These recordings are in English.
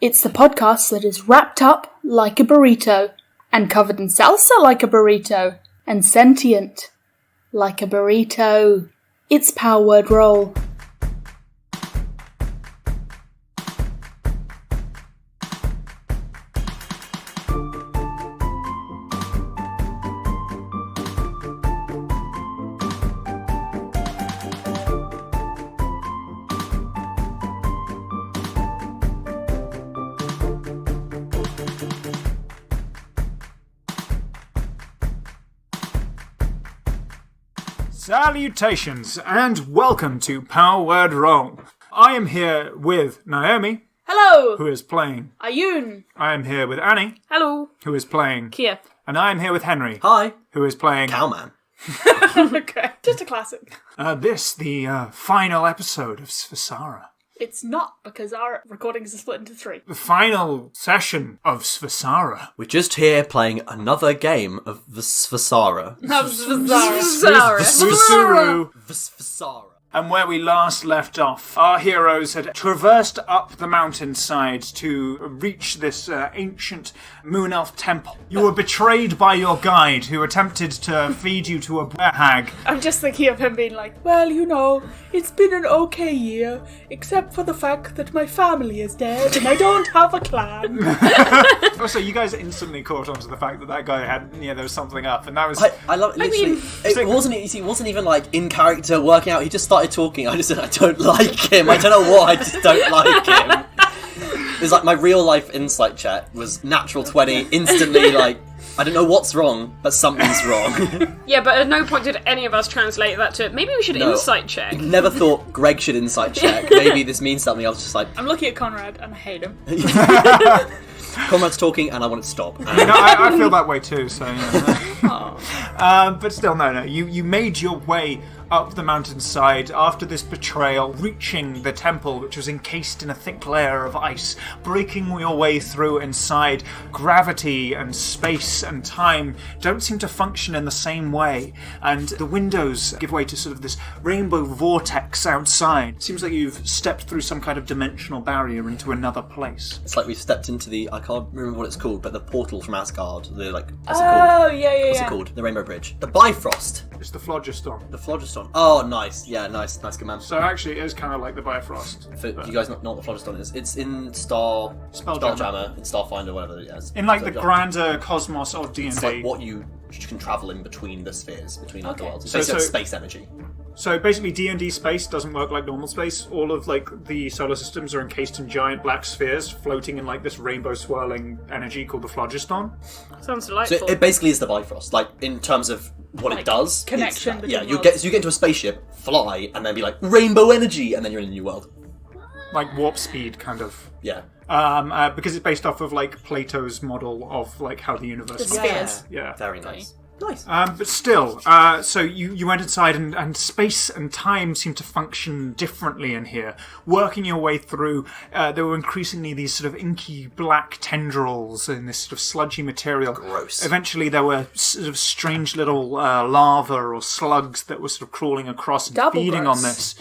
It's the podcast that is wrapped up like a burrito, and covered in salsa like a burrito, and sentient like a burrito. It's Power Word Roll. Salutations and welcome to Power Word Roll. I am here with Naomi. Hello! Who is playing Ayun. I am here with Annie. Hello. Who is playing Kia. And I am here with Henry. Hi. Who is playing Cowman. Okay, just a classic. the final episode of Svasara. It's not, because our recordings are split into three. The final session of Svasara. We're just here playing another game of the Svasara. Svasara. Svasara. And where we last left off, our heroes had traversed up the mountainside to reach this ancient moon elf temple. You were betrayed by your guide, who attempted to feed you to a bear hag. I'm just thinking of him being like, well, you know, it's been an okay year, except for the fact that my family is dead and I don't have a clan. Also, you guys instantly caught on to the fact that guy had, there was something up, and that was... I love it. Literally, it wasn't even like in character working out. He just started talking. I just said, I don't like him. I don't know what, I just don't like him. It's like my real life insight check was natural 20, instantly like, I don't know what's wrong, but something's wrong. Yeah, but at no point did any of us translate that to, maybe we should insight check. Never thought Greg should insight check. Maybe this means something. I was just like... I'm looking at Conrad and I hate him. Conrad's talking and I want it to stop. I feel that way too, so... but still, no. You made your way up the mountainside after this betrayal, reaching the temple, which was encased in a thick layer of ice, breaking your way through inside. Gravity and space and time don't seem to function in the same way, and the windows give way to sort of this rainbow vortex outside. Seems like you've stepped through some kind of dimensional barrier into another place. It's like we've stepped into the, I can't remember what it's called, but the portal from Asgard. What's it called? Yeah. What's it called? The Rainbow Bridge. The Bifrost. It's the Phlogiston. The Phlogiston. Oh, nice. Yeah, nice command. So actually, it is kind of like the Bifrost. For you guys not know what the Phlogiston is, it's in Spelljammer, in Starfinder, whatever it is. In like the grander cosmos of D&D. It's like what you can travel in between the spheres, between the worlds. It's So basically space energy. So basically, D&D space doesn't work like normal space. All of like the solar systems are encased in giant black spheres, floating in like this rainbow swirling energy called the Phlogiston. Sounds delightful. So it basically is the Bifrost, like in terms of what it does. Connection between you worlds. get into a spaceship, fly, and then be like rainbow energy, and then you're in a new world. Like warp speed, kind of. Yeah. Because it's based off of like Plato's model of like how the universe The functions. spheres. Yeah. Very nice. Nice. But still, so you went inside and space and time seem to function differently in here. Working your way through, there were increasingly these sort of inky black tendrils in this sort of sludgy material. Gross. Eventually there were sort of strange little larvae or slugs that were sort of crawling across and Double feeding gross. on this.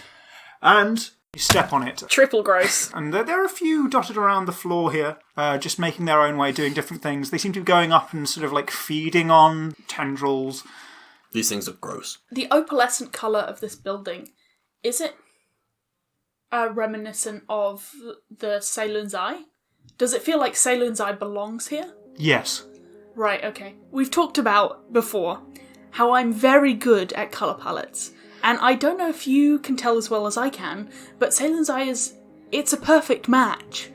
And you step on it. Triple gross. And there are a few dotted around the floor here, just making their own way, doing different things. They seem to be going up and sort of like feeding on tendrils. These things are gross. The opalescent colour of this building, is it reminiscent of the Saloon's Eye? Does it feel like Saloon's Eye belongs here? Yes. Right, okay. We've talked about before how I'm very good at colour palettes. And I don't know if you can tell as well as I can, but Saloon's Eye it's a perfect match.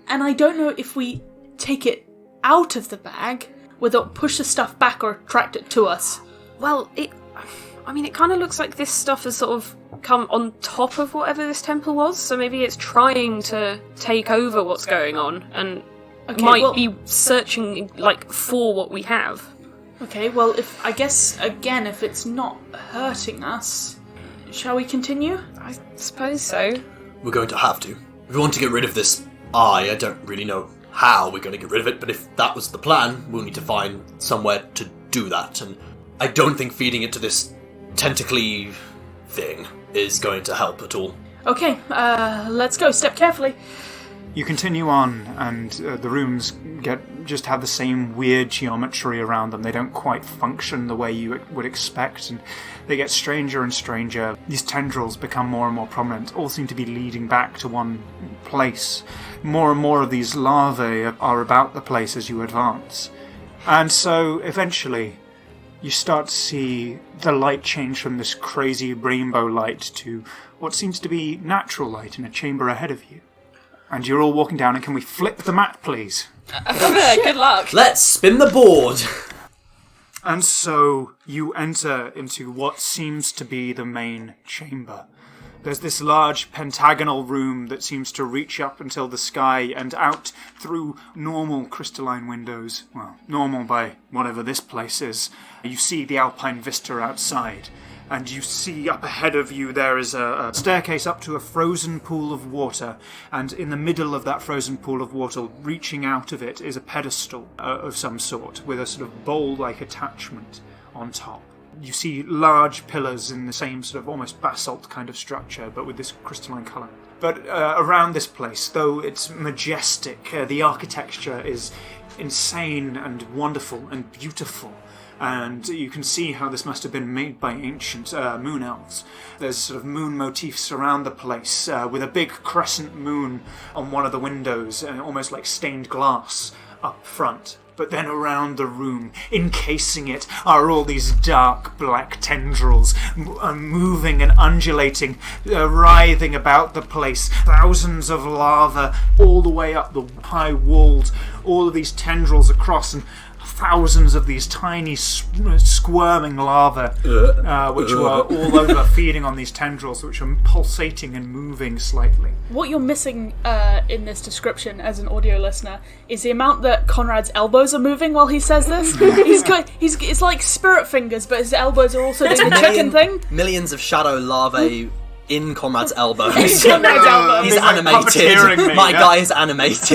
And I don't know if we take it out of the bag, whether it'll push the stuff back or attract it to us. Well, it kind of looks like this stuff has sort of come on top of whatever this temple was, so maybe it's trying to take over what's going on, and be searching, like, for what we have. Okay, well, if it's not hurting us, shall we continue? I suppose so. We're going to have to. If we want to get rid of this eye, I don't really know how we're going to get rid of it, but if that was the plan, we'll need to find somewhere to do that, and I don't think feeding it to this tentacly thing is going to help at all. Okay, let's go. Step carefully. You continue on, and the rooms just have the same weird geometry around them. They don't quite function the way you would expect, and they get stranger and stranger. These tendrils become more and more prominent, all seem to be leading back to one place. More and more of these larvae are about the place as you advance. And so, eventually, you start to see the light change from this crazy rainbow light to what seems to be natural light in a chamber ahead of you. And you're all walking down, and can we flip the map, please? Good luck. Let's spin the board. And so you enter into what seems to be the main chamber. There's this large pentagonal room that seems to reach up until the sky and out through normal crystalline windows. Well, normal by whatever this place is. You see the alpine vista outside. And you see up ahead of you there is a staircase up to a frozen pool of water, and in the middle of that frozen pool of water, reaching out of it, is a pedestal of some sort, with a sort of bowl-like attachment on top. You see large pillars in the same sort of almost basalt kind of structure, but with this crystalline colour. But around this place, though it's majestic, the architecture is insane and wonderful and beautiful. And you can see how this must have been made by ancient moon elves. There's sort of moon motifs around the place, with a big crescent moon on one of the windows, almost like stained glass up front. But then around the room, encasing it, are all these dark black tendrils, moving and undulating, writhing about the place. Thousands of larvae all the way up the high walls, all of these tendrils across, and thousands of these tiny squirming larvae, which were all over feeding on these tendrils, which are pulsating and moving slightly. What you're missing in this description as an audio listener is the amount that Conrad's elbows are moving while he says this. It's like spirit fingers, but his elbows are also doing the chicken thing. Millions of shadow larvae in Conrad's elbows. Conrad's elbows. He's animated. My guy is animated.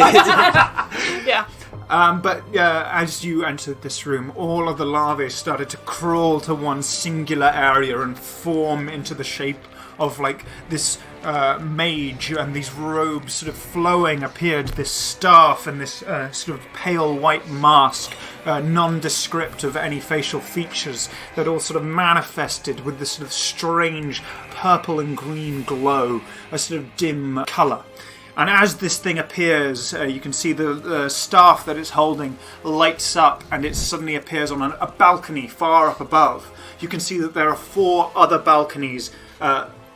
Yeah. But as you entered this room, all of the larvae started to crawl to one singular area and form into the shape of like this mage, and these robes sort of flowing appeared, this staff and this sort of pale white mask, nondescript of any facial features, that all sort of manifested with this sort of strange purple and green glow, a sort of dim colour. And as this thing appears, you can see the staff that it's holding lights up, and it suddenly appears on a balcony far up above. You can see that there are 4 other balconies.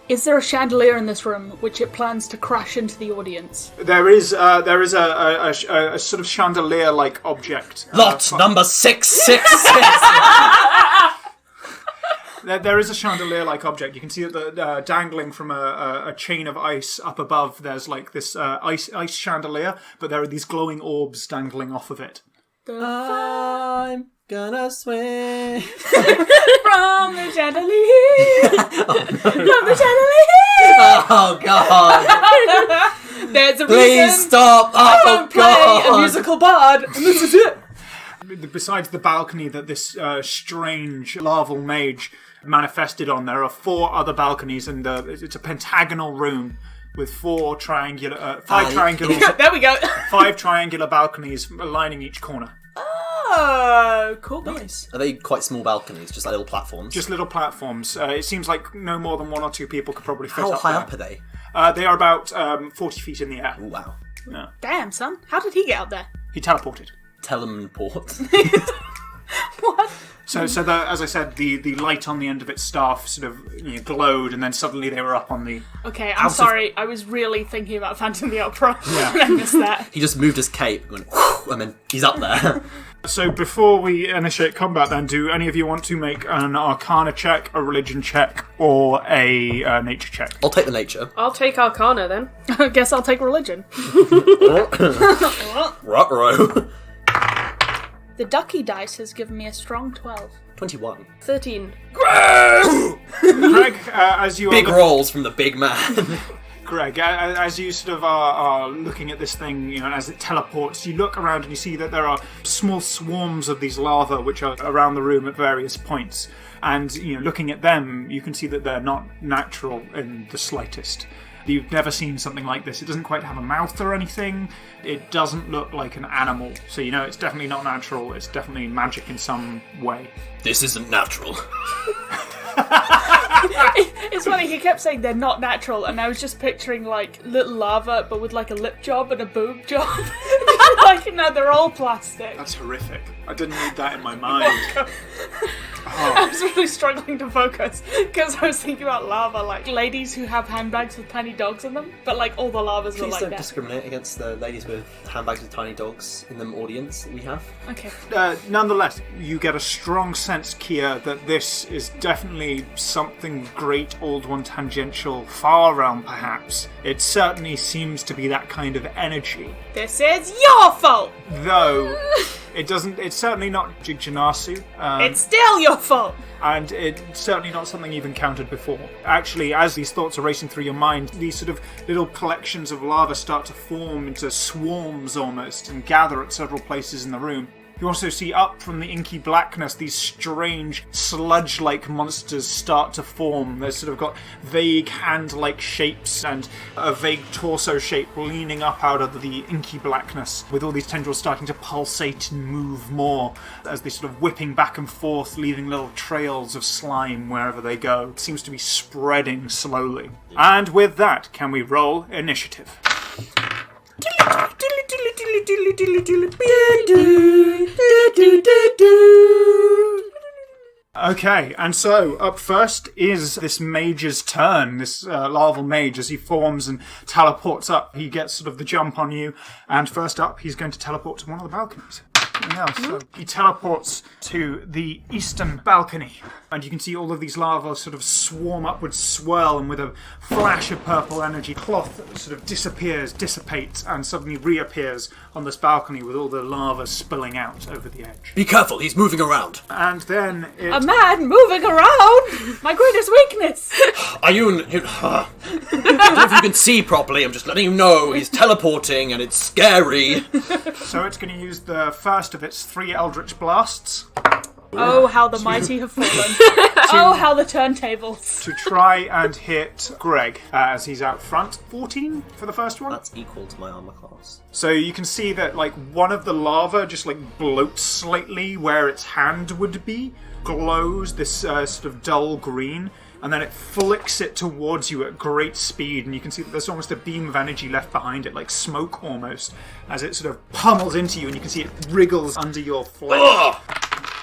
Is there a chandelier in this room which it plans to crash into the audience? There is a sort of chandelier-like object. Lot number 666! There is a chandelier-like object. You can see that dangling from a chain of ice up above. There's like this ice chandelier, but there are these glowing orbs dangling off of it. I'm gonna swim from the chandelier. From the chandelier. Oh God! There's a Please reason stop! Oh God! play a musical bard, and this is it. Besides the balcony that this strange larval mage manifested on, there are 4 other balconies, and it's a pentagonal room with 5 triangular. There we go. 5 triangular balconies lining each corner. Oh, cool. Nice. Are they quite small balconies, just like little platforms? Just little platforms. It seems like no more than 1 or 2 people could probably fit How up high there. Up are they? They are about 40 feet in the air. Ooh, wow. Yeah. Damn, son. How did he get out there? He teleported. Teleport. What? So as I said, the light on the end of its staff sort of glowed, and then suddenly they were up on the... Okay, I'm sorry. I was really thinking about Phantom of the Opera. Yeah. I missed that. He just moved his cape and went, whoosh, and then he's up there. So before we initiate combat then, do any of you want to make an Arcana check, a Religion check, or a Nature check? I'll take the Nature. I'll take Arcana then. I guess I'll take Religion. Ruh-roh. The ducky dice has given me a strong 12. 21. 13. Greg, as you Big rolls from the big man. Greg, as you sort of are looking at this thing, as it teleports, you look around and you see that there are small swarms of these larvae which are around the room at various points. And, looking at them, you can see that they're not natural in the slightest. You've never seen something like this. It doesn't quite have a mouth or anything. It doesn't look like an animal. So you know it's definitely not natural. It's definitely magic in some way. This isn't natural. It's funny, he kept saying they're not natural, and I was just picturing, like, little Larva, but with, like, a lip job and a boob job. Like, no, they're all plastic. That's horrific. I didn't need that in my mind. I was really struggling to focus, because I was thinking about Larva, like, ladies who have handbags with tiny dogs in them, but, like, all the Larvas were Please like don't that. discriminate against the ladies with handbags with tiny dogs in the audience that we have. Okay. Nonetheless, you get a strong sense, Kia, that this is definitely something great Old One tangential, far realm perhaps. It certainly seems to be that kind of energy. This is your fault! Though, it's certainly not Jigjanasu. It's still your fault! And it's certainly not something you've encountered before. Actually, as these thoughts are racing through your mind, these sort of little collections of lava start to form into swarms almost and gather at several places in the room. You also see up from the inky blackness these strange sludge-like monsters start to form. They've sort of got vague hand-like shapes and a vague torso shape leaning up out of the inky blackness, with all these tendrils starting to pulsate and move more as they sort of whipping back and forth, leaving little trails of slime wherever they go. It seems to be spreading slowly. And with that, can we roll initiative? Okay, and so up first is this mage's turn, this larval mage, as he forms and teleports up. He gets sort of the jump on you, and first up he's going to teleport to one of the balconies. So he teleports to the eastern balcony, and you can see all of these larvae sort of swarm upwards, swirl, and with a flash of purple energy, cloth sort of dissipates, and suddenly reappears on this balcony with all the lava spilling out over the edge. Be careful, he's moving around. And then A man moving around! My greatest weakness! Ayun, I don't know if you can see properly, I'm just letting you know he's teleporting and it's scary. So it's going to use the first of its 3 Eldritch Blasts. Oh, how the mighty have fallen. Oh, how the turntables. To try and hit Greg as he's out front. 14 for the first one. That's equal to my armor class. So you can see that like one of the lava just like bloats slightly where its hand would be, glows this sort of dull green, and then it flicks it towards you at great speed, and you can see that there's almost a beam of energy left behind it, like smoke almost, as it sort of pummels into you, and you can see it wriggles under your flesh. Ugh!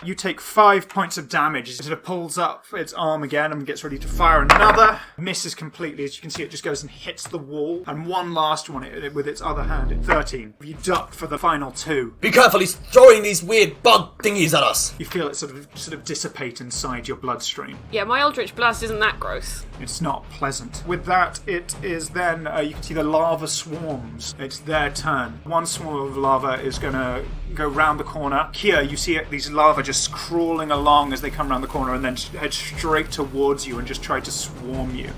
You take 5 points of damage as it sort of pulls up its arm again and gets ready to fire another. Misses completely. As you can see, it just goes and hits the wall. And one last one with its other hand at 13. You duck for the final 2. Be careful, he's throwing these weird bug thingies at us. You feel it sort of dissipate inside your bloodstream. Yeah, my Eldritch Blast isn't that gross. It's not pleasant. With that, it is then, you can see the lava swarms. It's their turn. One swarm of lava is going to go round the corner. Here, you see these lava just crawling along as they come round the corner and then head straight towards you and just try to swarm you.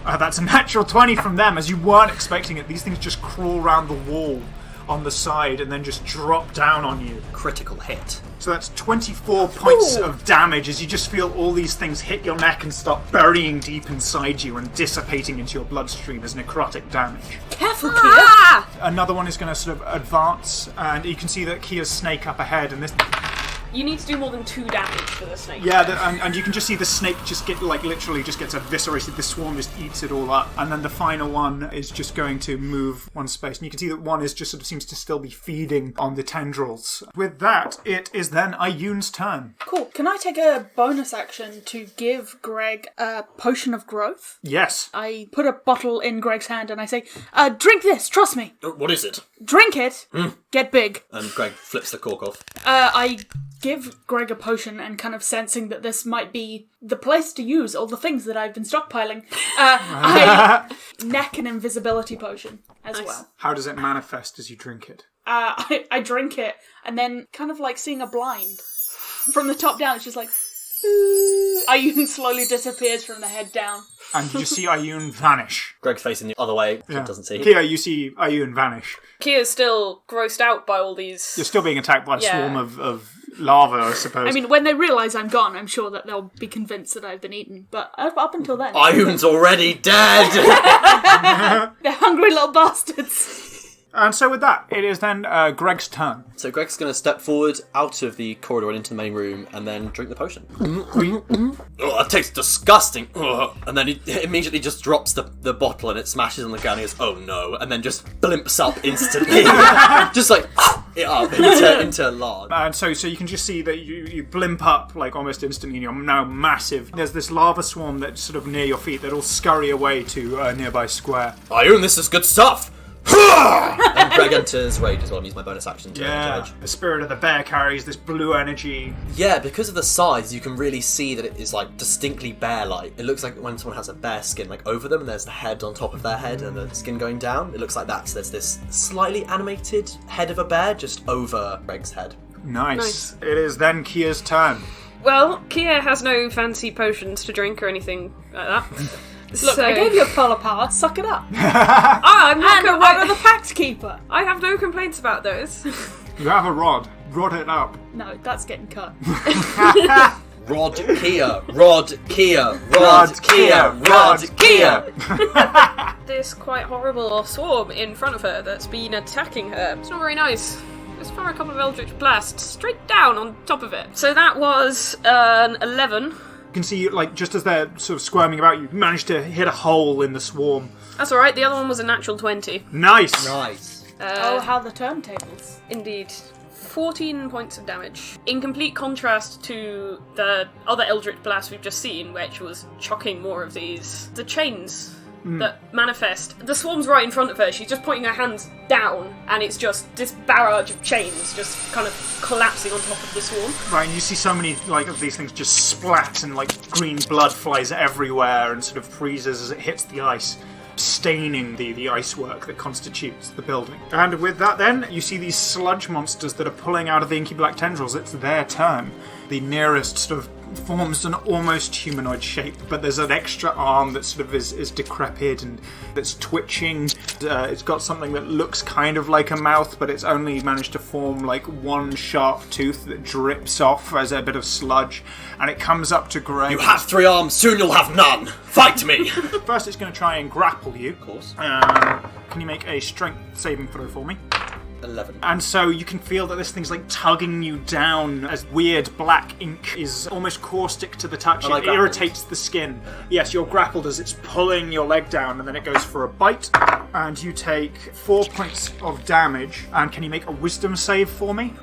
That's a natural 20 from them, as you weren't expecting it. These things just crawl round the wall on the side and then just drop down on you. Critical hit. So that's 24 points of damage as you just feel all these things hit your neck and start burying deep inside you and dissipating into your bloodstream as necrotic damage. Careful, Kia! Another one is going to sort of advance, and you can see that Kia's snake up ahead, and this... You need to do more than 2 damage for the snake. Yeah, and you can just see the snake just get, like, literally just gets eviscerated. The swarm just eats it all up. And then the final one is just going to move one space. And you can see that one is just sort of seems to still be feeding on the tendrils. With that, it is then Ayun's turn. Cool. Can I take a bonus action to give Greg a potion of growth? Yes. I put a bottle in Greg's hand and I say, drink this, trust me. What is it? Drink it, get big. And Greg flips the cork off. I give Greg a potion and kind of sensing that this might be the place to use all the things that I've been stockpiling, I neck an invisibility potion as well. How does it manifest as you drink it? I drink it and then kind of like seeing a blind. From the top down, it's just like... Ayun slowly disappears from the head down. And you just see Ayun vanish. Greg's facing the other way, so Yeah. he doesn't see. Kia, you see Ayun vanish. Kia's still grossed out by all these... You're still being attacked by a swarm of larva, I suppose. I mean, when they realise I'm gone, I'm sure that they'll be convinced that I've been eaten. But up until then... Ioun's already dead! They're hungry little bastards. And so with that, it is then Greg's turn. So Greg's going to step forward out of the corridor and into the main room and then drink the potion. Oh, that tastes disgusting. Ugh. And then he immediately just drops the bottle and it smashes on the ground. He goes, oh no. And then just blimps up instantly. Just like, it up into large. And so you can just see that you blimp up like almost instantly and you're now massive. There's this lava swarm that's sort of near your feet that'll scurry away to a nearby square. Ioun, this is good stuff. And Greg enters rage as well. I'm using my bonus action to rage. The spirit of the bear carries this blue energy. Yeah, because of the size, you can really see that it is like distinctly bear-like. It looks like when someone has a bear skin like over them, and there's the head on top of their head and the skin going down. It looks like that. So there's this slightly animated head of a bear just over Greg's head. Nice. It is then Kia's turn. Well, Kia has no fancy potions to drink or anything like that. Look, I gave you a polar power, suck it up. I'm not And I'm the Pact Keeper. I have no complaints about those. You have a rod. Rod it up. No, that's getting cut. Rod Kia, Rod Kia, Rod Kia, Rod Kia. This quite horrible swarm in front of her that's been attacking her. It's not very nice. Let's fire a couple of Eldritch Blasts straight down on top of it. So that was an 11. You can see, like, just as they're sort of squirming about, you manage to hit a hole in the swarm. That's alright, the other one was a natural 20. Nice! How the turntables. Indeed. 14 points of damage. In complete contrast to the other Eldritch Blast we've just seen, which was chucking more of these. The chains that manifest. The swarm's right in front of her, she's just putting her hands down, and it's just this barrage of chains just kind of collapsing on top of the swarm. Right, and you see so many, like, of these things just splat and, like, green blood flies everywhere and sort of freezes as it hits the ice, staining the icework that constitutes the building. And with that then, you see these sludge monsters that are pulling out of the inky black tendrils. It's their turn. The nearest sort of forms an almost humanoid shape, but there's an extra arm that sort of is decrepit and that's twitching. It's got something that looks kind of like a mouth, but it's only managed to form like one sharp tooth that drips off as a bit of sludge, and it comes up to Greg. You have 3 arms, soon you'll have none. Fight me. First it's going to try and grapple you. Of course. Can you make a strength saving throw for me? 11. And so you can feel that this thing's like tugging you down as weird black ink is almost caustic to the touch. It irritates the skin. Yes, you're grappled as it's pulling your leg down, and then it goes for a bite. And you take 4 points of damage. And can you make a wisdom save for me?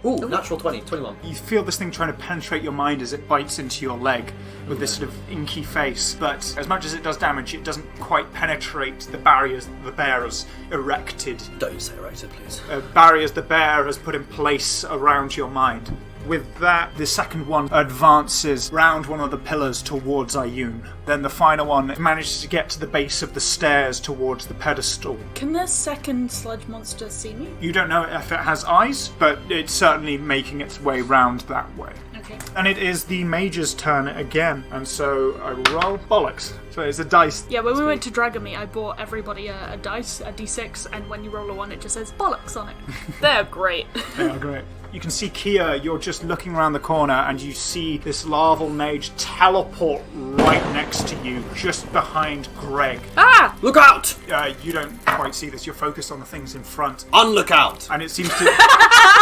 Ooh, natural 20, 21. You feel this thing trying to penetrate your mind as it bites into your leg with this sort of inky face. But as much as it does damage, it doesn't quite penetrate the barriers that the bear has erected. Don't say erected, please. Barriers the bear has put in place around your mind. With that, the second one advances round one of the pillars towards Ioun. Then the final one manages to get to the base of the stairs towards the pedestal. Can the second sludge monster see me? You don't know if it has eyes, but it's certainly making its way round that way. Okay. And it is the mage's turn again, and so I will roll bollocks. So it's a dice. Yeah, when we went to Dragomy, I bought everybody a dice, a d6, and when you roll a 1, it just says bollocks on it. They're great. They are great. You can see Kia, you're just looking around the corner and you see this larval mage teleport right next to you, just behind Greg. Ah! Look out! You don't quite see this, you're focused on the things in front. Unlook out! And it seems to...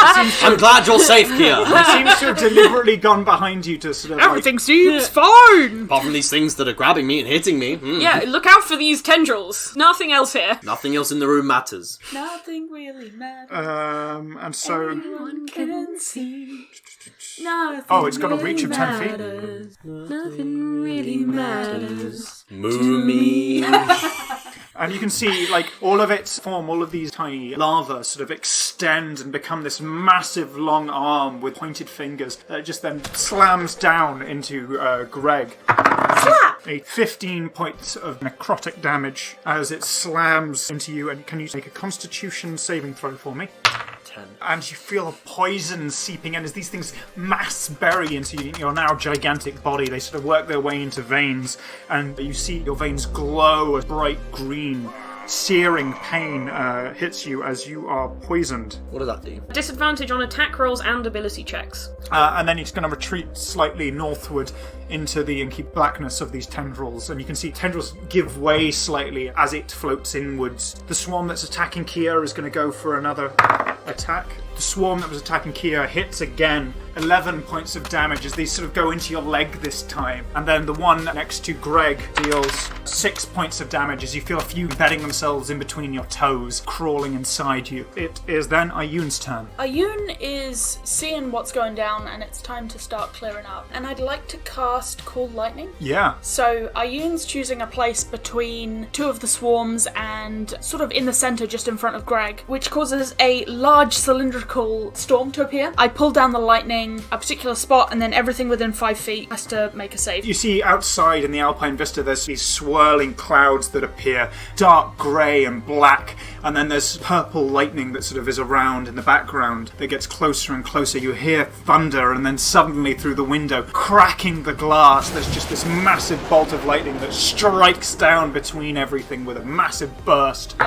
I'm glad you're safe, Kia. It seems to have deliberately gone behind you to sort of Everything seems fine! Apart from these things that are grabbing me and hitting me. Yeah, look out for these tendrils. Nothing else here. Nothing else in the room matters. Nothing really matters. and so... Anyone can see. Nothing Oh, it's got a reach of 10 feet. matters. Nothing really matters. Moo me. And you can see, like, all of its form, all of these tiny larvae sort of extend and become this massive long arm with pointed fingers that just then slams down into Greg. Slap! A 15 points of necrotic damage as it slams into you. And can you make a constitution saving throw for me? 10. And you feel a poison seeping in as these things mass bury into your now gigantic body. They sort of work their way into veins, and you see your veins glow a bright green searing pain hits you as you are poisoned. What does that do? Disadvantage on attack rolls and ability checks. And then he's going to retreat slightly northward into the inky blackness of these tendrils, and you can see tendrils give way slightly as it floats inwards. The swarm that's attacking Kia is going to go for another attack. The swarm that was attacking Kia hits again. 11 points of damage as these sort of go into your leg this time. And then the one next to Greg deals 6 points of damage as you feel a few embedding themselves in between your toes, crawling inside you. It is then Ayun's turn. Ayun is seeing what's going down and it's time to start clearing up. And I'd like to cast Cool Lightning. Yeah. So Ayun's choosing a place between two of the swarms and sort of in the centre just in front of Greg, which causes a large cylindrical storm to appear. I pull down the lightning, a particular spot, and then everything within 5 feet has to make a save. You see outside in the Alpine Vista there's these swirling clouds that appear, dark grey and black, and then there's purple lightning that sort of is around in the background that gets closer and closer. You hear thunder, and then suddenly through the window, cracking the glass, there's just this massive bolt of lightning that strikes down between everything with a massive burst.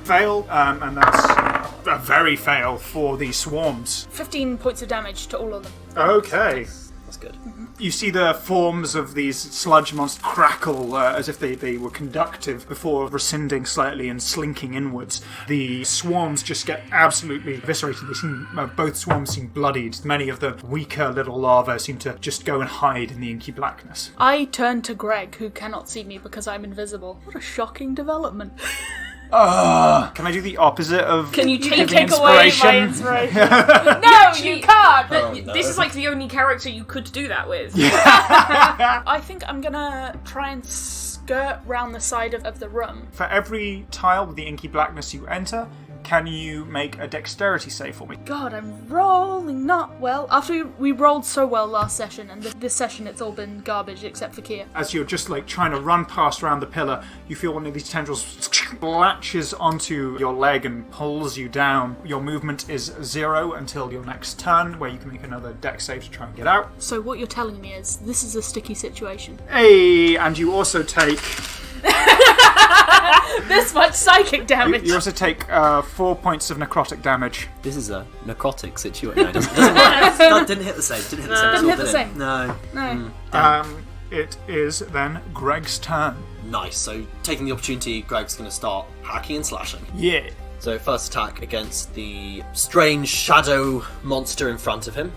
Fail, and that's a very fail for the swarms. 15 points of damage to all of them. Okay. That's good. You see the forms of these sludge monsters crackle as if they were conductive before rescinding slightly and slinking inwards. The swarms just get absolutely eviscerated. They seem, both swarms seem bloodied. Many of the weaker little larvae seem to just go and hide in the inky blackness. I turn to Greg, who cannot see me because I'm invisible. What a shocking development. Can I do the opposite of Can you take inspiration? away my inspiration? No, you can't! No. This is like the only character you could do that with. I think I'm gonna try and skirt round the side of the room. For every tile with the inky blackness you enter, can you make a dexterity save for me? God, I'm rolling not well. After we rolled so well last session, and this session it's all been garbage except for Kia. As you're just like trying to run past around the pillar, you feel one of these tendrils latches onto your leg and pulls you down. Your movement is 0 until your next turn, where you can make another dex save to try and get out. So what you're telling me is, this is a sticky situation. Hey, and you also take... This much psychic damage! You also take 4 points of necrotic damage. This is a necrotic situation. No, it doesn't work. No, didn't hit the same. Didn't hit the same. Didn't hit the did same. It? No. No. It is then Greg's turn. Nice. So, taking the opportunity, Greg's going to start hacking and slashing. Yeah. So, first attack against the strange shadow monster in front of him.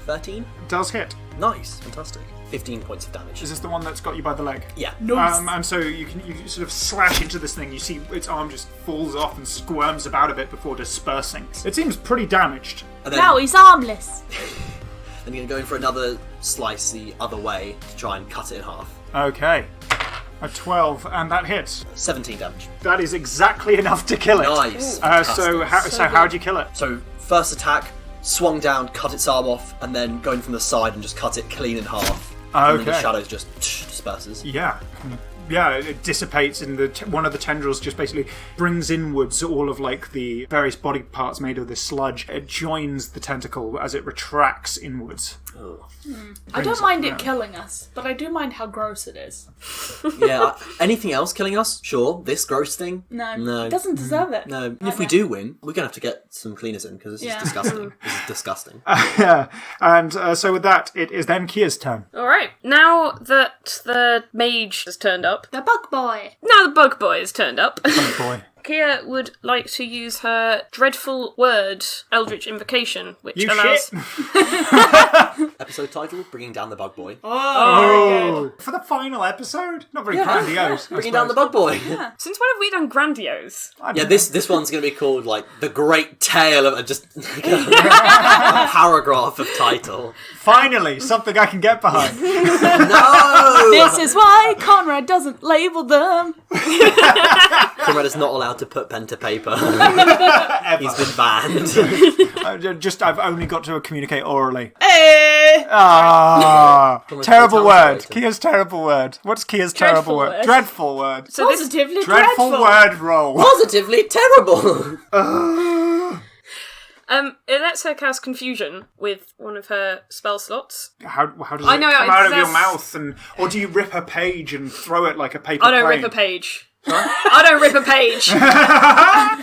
13. Does hit. Nice. Fantastic. 15 points of damage. Is this the one that's got you by the leg? Yeah. Nice. And so you sort of slash into this thing. You see its arm just falls off and squirms about a bit before dispersing. It seems pretty damaged. And then, Now he's armless. and you're going to go in for another slice the other way to try and cut it in half. Okay. A 12, and that hits. 17 damage. That is exactly enough to kill it. Nice. So how'd you kill it? So, first attack, swung down, cut its arm off, and then going from the side and just cut it clean in half. And then the Okay. shadows just disperses. Yeah. Yeah, it dissipates, and one of the tendrils just basically brings inwards all of like the various body parts made of this sludge. It joins the tentacle as it retracts inwards. Oh. I don't mind it killing us, but I do mind how gross it is. Yeah, anything else killing us? Sure. This gross thing? No. It doesn't deserve it. No. And if we do win, we're going to have to get some cleaners in, because this is disgusting. This is disgusting. Yeah, and so with that, it is then Kia's turn. Alright, now that the mage has turned up, The bug boy. now the bug boy has turned up, Oh boy. Kia would like to use her dreadful word, Eldritch Invocation, which You allows... shit! Episode title, Bringing Down the Bug Boy. Oh, for the final episode? Not very grandiose. Bringing Down the Bug Boy. Since when have we done grandiose? Yeah, this one's going to be called, like, The Great Tale of... just like a paragraph of title. Finally, something I can get behind. No! This is why Conrad doesn't label them. Conrad is not allowed to put pen to paper. He's been banned. I've only got to communicate orally. Hey! Terrible word. translator. Kia's terrible word. What's Kia's terrible Dreadful word? word. Dreadful word. So this Positively Dreadful dreadful. word roll. Positively terrible! it lets her cast Confusion with one of her spell slots. How does it I know, come out of your that's- mouth? Or do you rip a page and throw it like a paper I don't plane? rip a page. I don't rip a page.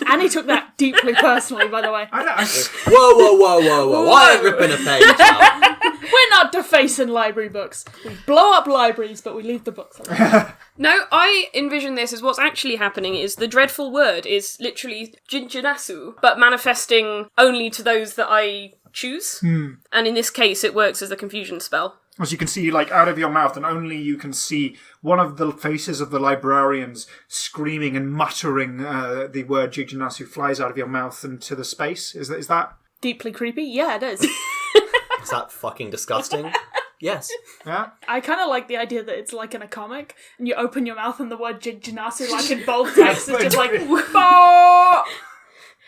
Annie took that deeply personally, by the way. Whoa. I ain't ripping a page out. We're not defacing library books. We blow up libraries, but we leave the books alone. No, I envision this as what's actually happening is the dreadful word is literally jinjinasu, but manifesting only to those that I choose. And in this case, it works as a confusion spell. As you can see, like, out of your mouth, and only you can see one of the faces of the librarians screaming and muttering the word Jijinasu flies out of your mouth into the space. Is that... Deeply creepy? Yeah, it is. Is that fucking disgusting? Yes. Yeah? I kind of like the idea that it's like in a comic, and you open your mouth and the word Jijinasu, like in bold text, is just like...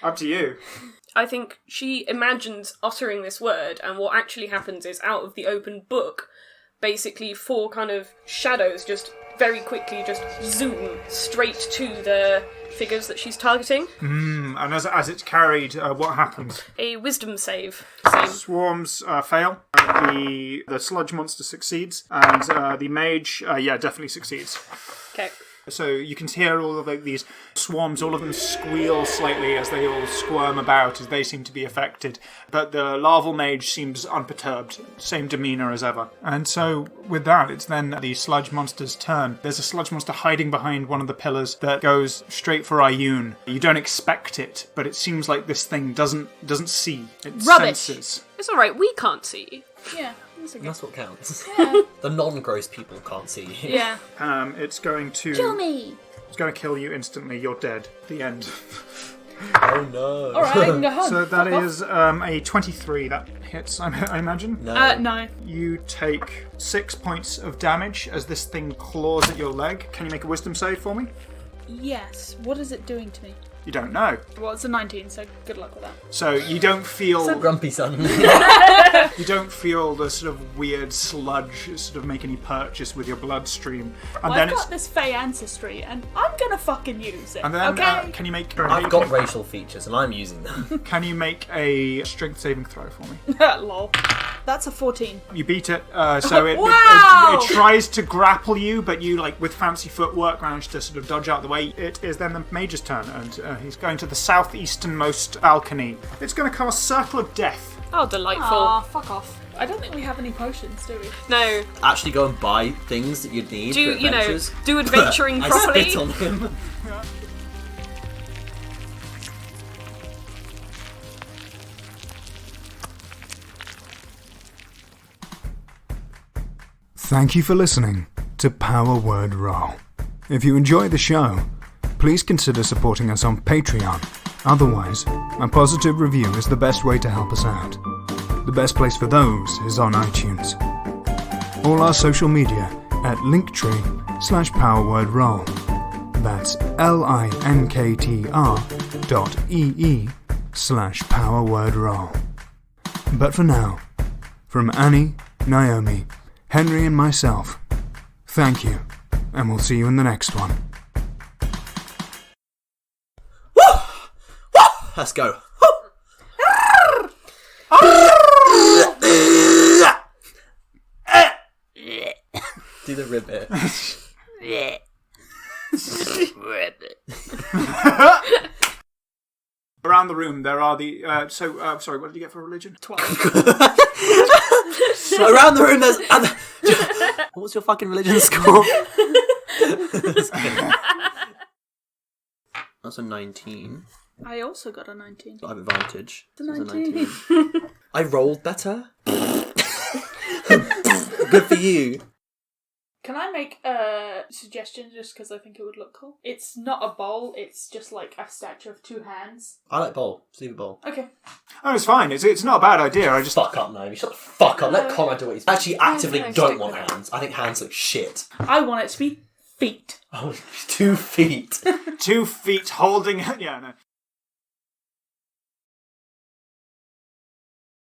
Up to you. I think she imagines uttering this word, and what actually happens is out of the open book, basically 4 kind of shadows just very quickly just zoom straight to the figures that she's targeting. And as it's carried, what happens? A wisdom save. Swarms fail. The sludge monster succeeds, and the mage, definitely succeeds. Okay. So you can hear all of these swarms, all of them squeal slightly as they all squirm about as they seem to be affected. But the larval mage seems unperturbed, same demeanour as ever. And so with that, it's then the sludge monster's turn. There's a sludge monster hiding behind one of the pillars that goes straight for Ayun. You don't expect it, but it seems like this thing doesn't see. It Rubbish. senses. It's alright, we can't see. Yeah. That's what counts. Yeah. The non-gross people can't see you. Yeah. It's going to... Kill me! It's going to kill you instantly. You're dead. The end. Oh no. Alright, I can go home. So that is a 23 that hits, I imagine. No. No. You take 6 points of damage as this thing claws at your leg. Can you make a wisdom save for me? Yes. What is it doing to me? You don't know. Well, it's a 19, so good luck with that. So you don't feel... Grumpy son. You don't feel the sort of weird sludge sort of make any purchase with your bloodstream. And Well, then I've got this Fey ancestry, and I'm gonna fucking use it, And then okay? can you make... I've got racial features and I'm using them. Can you make a strength saving throw for me? Lol. That's a 14. You beat it, so Wow! it tries to grapple you, but you, like, with fancy footwork, manage to sort of dodge out the way. It is then the mage's turn, and he's going to the southeasternmost balcony. It's going to cast Circle of Death. Oh, delightful. Aw, fuck off. I don't think we have any potions, do we? No. Actually go and buy things that you'd need Do, for adventures. do adventuring properly. I spit on him. Thank you for listening to Power Word Roll. If you enjoy the show, please consider supporting us on Patreon. Otherwise, a positive review is the best way to help us out. The best place for those is on iTunes. All our social media at linktree/powerwordroll. That's linktr.ee/powerwordroll. But for now, from Annie, Naomi, Henry and myself, thank you, and we'll see you in the next one. Let's go. Do the ribbit. Around the room, there are the... sorry, what did you get for religion? 12. Around the room, there's... What was your fucking religion score? That's a 19. I also got a 19. I have advantage. It's a That's 19. I rolled better. Good for you. Can I make a suggestion just because I think it would look cool? It's not a bowl, it's just like a statue of 2 hands. I like bowl. Just leave it bowl. Okay. Oh, it's fine. It's not a bad idea. I just... Fuck up, Naomi. Shut the fuck up. Let Conrad do what he's... Actually, actively no, don't stick want with it. hands. I think hands look shit. I want it to be feet. Oh, 2 feet. 2 feet holding... Yeah, no.